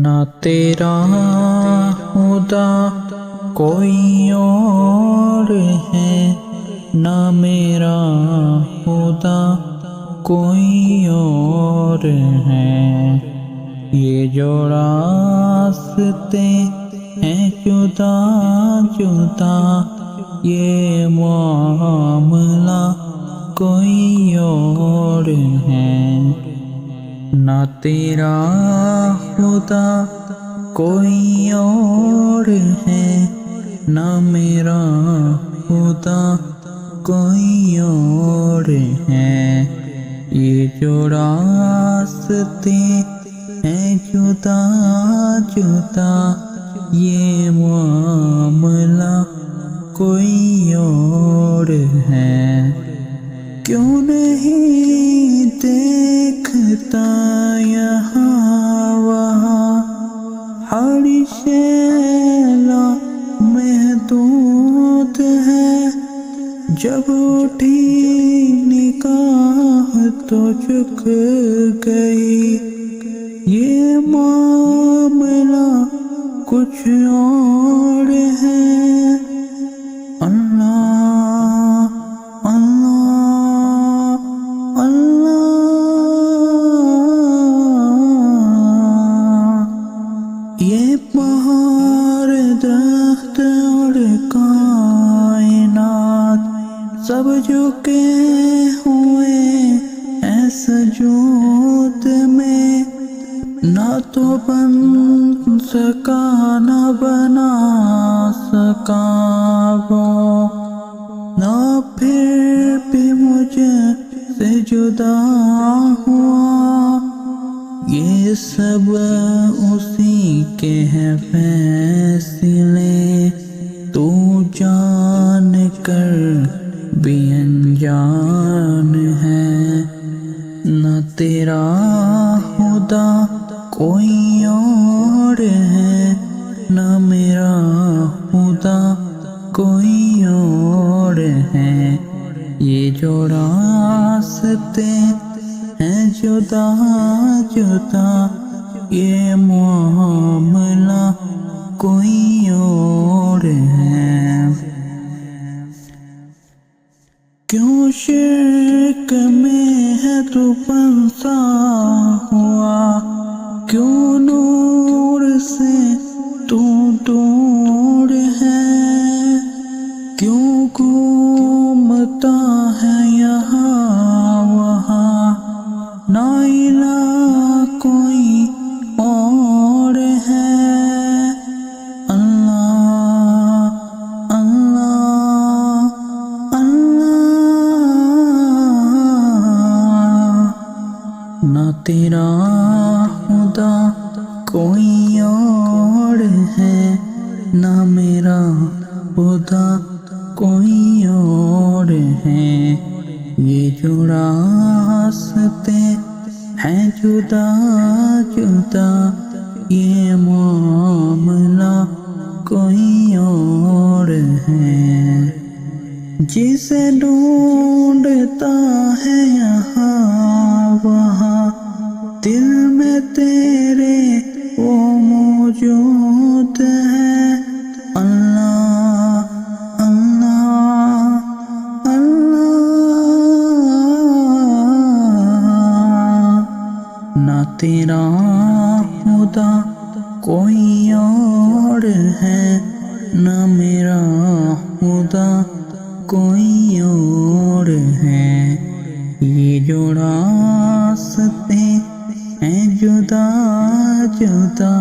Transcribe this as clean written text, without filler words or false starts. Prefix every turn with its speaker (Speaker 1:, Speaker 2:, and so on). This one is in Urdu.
Speaker 1: نہ تیرا خدا کوئی اور ہے، نہ میرا خدا کوئی اور ہے۔ یہ جو راستے ہیں جدا جدا، یہ معاملہ کوئی اور ہے۔ نہ تیرا خدا کوئی اور ہے، نہ میرا خدا کوئی اور ہے۔ یہ جو راستے ہیں جدا جدا، یہ معاملہ کوئی اور ہے۔ کیوں نہیں دیکھتا یہاں وہاں، ہر شیلا محدود ہے۔ جب اٹھی نگاہ تو جھک گئی، یہ معاملہ کچھ اور ہے۔ اللہ اللہ اللہ، یہ پہاڑ درخت اور کائنات سب جھکے ہوئے ہیں سجود میں، نہ تو بن سکا نہ بنا سکا وہ، نہ پھر بھی مجھے سے جدا ہوا۔ یہ سب اسی کے ہیں فیصلے، تو جان کر بھی انجان ہے۔ نہ تیرا خدا کوئی اور ہے، نہ میرا خدا کوئی اور ہے۔ یہ جو راستے ہیں جدا جدا، یہ معاملہ کوئی اور ہے۔ کیوں شرک میں ہے تو پنسا ہوا، کیوں نور سے تو دور ہے، کیوں گھومتا ہے یہاں وہاں، نا الہ کوئی اور ہے۔ اللہ اللہ اللہ، نہ تیرا خدا کوئی اور ہے، نہ میرا خدا کوئی اور ہے۔ یہ جو راستے ہیں جدا جدا، یہ معاملہ کوئی اور ہے۔ جسے ڈھونڈتا ہے یہاں وہاں، دل میں تیرے وہ موجود ہے۔ اللہ اللہ اللہ، نہ تیرا خدا کوئی اور ہے، نہ میرا خدا کوئی اور ہے۔ یہ جو راستے ہیں جدا جدا،